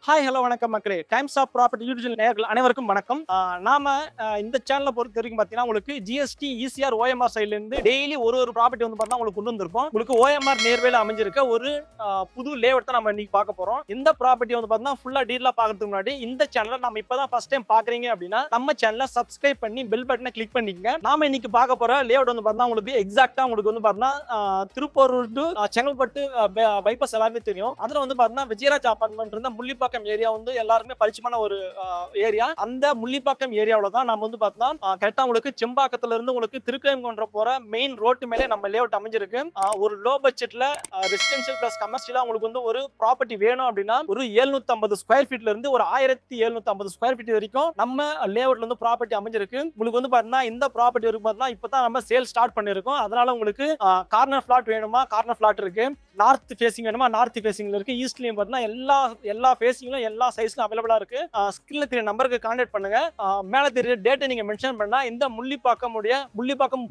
Hi hello வணக்கம் மக்களே. Times of property YouTube நேயர்கள் அனைவருக்கும் வணக்கம். நாம இந்த சேனலை பொறுத்த வரைக்கும் பார்த்தீங்கன்னா உங்களுக்கு ஜிஎஸ்டி இசிஆர் ஓஎம்ஆர் சைட்ல இருந்து டெய்லி ஒரு ப்ராப்பர்ட்டி வந்து பார்த்தா உங்களுக்கு கொண்டு வந்திருப்போம். உங்களுக்கு ஓஎம்ஆர் நேர்வேல அமைஞ்சிருக்க ஒரு புது லேஅவுட் தான் நம்ம இன்னைக்கு பார்க்க போறோம். இந்த ப்ராப்பர்ட்டி வந்து பார்த்தீங்கன்னா ஃபுல்லா டீலா பார்க்கறதுக்கு முன்னாடி இந்த சேனலை நம்ம இப்பதான் ஃபர்ஸ்ட் டைம் பாக்குறீங்க அப்படின்னா நம்ம சேனலை சப்ஸ்கிரைப் பண்ணி பெல் பட்டனை கிளிக் பண்ணிக்கங்க. நாம இன்னைக்கு பார்க்க போற லேஅவுட் வந்து பார்த்தீங்கன்னா உங்களுக்கு எக்ஸாக்டா உங்களுக்கு வந்து பார்த்தீங்கன்னா திருப்பூர் டு செங்கல்பட்டு பைபாஸ் எல்லாமே தெரியும். அதுல வந்து பார்த்தீங்கன்னா விஜயராஜ் அபார்ட்மெண்ட் இருந்த முள்ளிப்பாக்கம் ஏரியா வந்து எல்லாருமே பரிச்சயமான ஒரு ஏரியா. அந்த முள்ளிப்பாக்கம் ஏரியாவுல தான் நம்ம வந்து பார்த்தோம்னா கரெக்டா உங்களுக்கு செம்பாக்கத்துல இருந்து உங்களுக்கு திருக்கயங்குன்றம் போற மெயின் ரோட்டு மேலே நம்ம லேஅவுட் அமைஞ்சிருக்கு. ஒரு லோ பட்ஜெட்ல ரெசிடென்ஷியல் பிளஸ் கமர்ஷியலா உங்களுக்கு வந்து ஒரு ப்ராப்பர்ட்டி வேணும் அப்படின்னா ஒரு 750 ஸ்கொயர் ஃபீட்ல இருந்து ஒரு 1750 ஸ்கொயர் ஃபீட் வரைக்கும் நம்ம லேஅவுட்ல இருந்து ப்ராப்பர்ட்டி அமைஞ்சிருக்கு. உங்களுக்கு வந்து பார்த்தீங்கன்னா இந்த ப்ராப்பர்ட்டி இருக்கு பார்த்தீங்கன்னா இப்பதான் நம்ம சேல் ஸ்டார்ட் பண்ணிருக்கோம். அதனால உங்களுக்கு கார்னர் பிளாட் வேணுமா கார்னர் பிளாட் இருக்கு, நார்த் ஃபேசிங் வேணுமா நார்த் ஃபேசிங்ல இருக்கு, ஈஸ்ட்லயும் பார்த்தீங்கன்னா எல்லா ஃபேசிங்ல எல்லா சைஸ்ல அவைலபிளா இருக்கு. ஸ்கிரீன்ல தெரிய நம்பருக்கு கான்டாக்ட் பண்ணுங்க. மேல தெரிய டேட்டை நீங்க மென்ஷன் பண்ணா இந்த முள்ளிப்பாக்கம்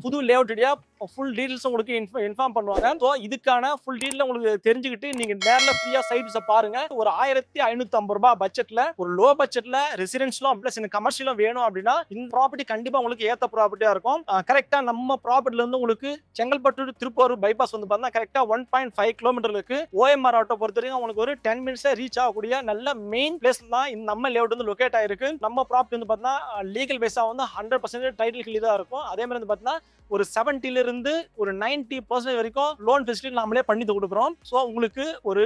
புது லேஅவுட் ஏரியா ஃபுல் டீடைல்ஸ் உங்களுக்கு இன்ஃபார்ம் பண்ணுவாங்க. சோ இதுக்கான ஃபுல் டீடைல் உங்களுக்கு தெரிஞ்சுக்கிட்டு நீங்க நேர்ல ஃப்ரீயா சைட்ஸ் பாருங்க. ஒரு 1550 ரூபாய் பட்ஜெட்ல ஒரு லோ பட்ஜெட்ல ரெசிடென்ஷியலும் பிளஸ் இந்த கமர்ஷியலும் வேணும் அப்படின்னா இந்த ப்ராப்பர்ட்டி கண்டிப்பா உங்களுக்கு ஏத்த ப்ராப்பர்ட்டியா இருக்கும். கரெக்டா நம்ம ப்ராப்பர்ட்டில இருந்து உங்களுக்கு செங்கல்பட்டு திருப்பூர் பைபாஸ் வந்து பார்த்தா கரெக்டா 1.5 கிலோமீட்டர் இருக்கு. ஓஎம்ஆர் ஆட்டோ பொறுத்த வரைக்கும் உங்களுக்கு ஒரு 10 மினிட்ஸ் ரீச் ஆகக்கூடிய நல்ல மெயின் பிளேஸ் தான் இந்த நம்ம லேஅவுட் வந்து லொகேட் ஆயிருக்கு. நம்ம ப்ராப்பர்ட்டி வந்து பார்த்தீங்கன்னா லீகல் பேஸா வந்து 100% டைட்டில் கிளியர் தான் இருக்கும். அதே மாதிரி வந்து பார்த்தீங்கன்னா ஒரு 70 இருந்து ஒரு 90% வரைக்கும் லோன் ஃபெசிலிட்டி நாமளே பண்ணி கொடுக்குறோம். ஸோ உங்களுக்கு ஒரு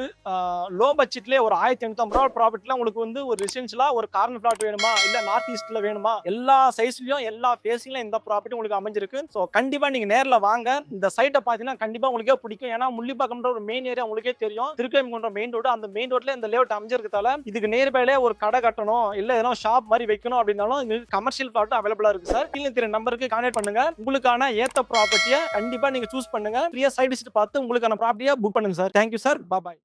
லோ பட்ஜெட்லேயே ஒரு 1550 ரூபா ப்ராப்பர்ட்டில உங்களுக்கு வந்து ஒரு ரெசிடென்ஷியலா ஒரு கார்னர் பிளாட் வேணுமா இல்ல நார்த் ஈஸ்ட்ல வேணுமா எல்லா சைஸ்லயும் எல்லா ஃபேசிங்லயும் இந்த ப்ராப்பர்ட்டி உங்களுக்கு அமைஞ்சிருக்கு. ஸோ கண்டிப்பா நீங்க நேர்ல வாங்க. இந்த சைட்டை பார்த்தீங்கன்னா கண்டிப்பா உங்களுக்கே பிடிக்கும். ஏன்னா முள்ளிப்பாக்கம்ன்ற ஒரு மெயின் ஏரியா உங்களுக்கே தெரியும். திருக்கயங்குன்றம் மெயின் ரோடு அந்த மெயின் ரோட்ல இந்த லேஅவுட் அமைஞ்சிருக்கதால இதுக்கு நேர்பையிலே ஒரு கடை கட்டணும் இல்ல ஏதோ ஷாப் மாதிரி வைக்கணும் அப்படின்னாலும் கமர்ஷியல் பிளாட் அவைலபிளா இருக்கு சார். கீழே தெரிய நம்பருக்கு கான்டாக்ட் பண்ணுங்க. உங்களுக்கான ஏத்த ப்ராப்பர்ட்டியை கண்டிப்பா நீங்க சூஸ் பண்ணுங்க. ஃப்ரீயா சைட் விசிட் பார்த்து உங்களுக்கான ப்ராப்பர்ட்டியை புக் பண்ணுங்க சார். Thank you sir. பாய்.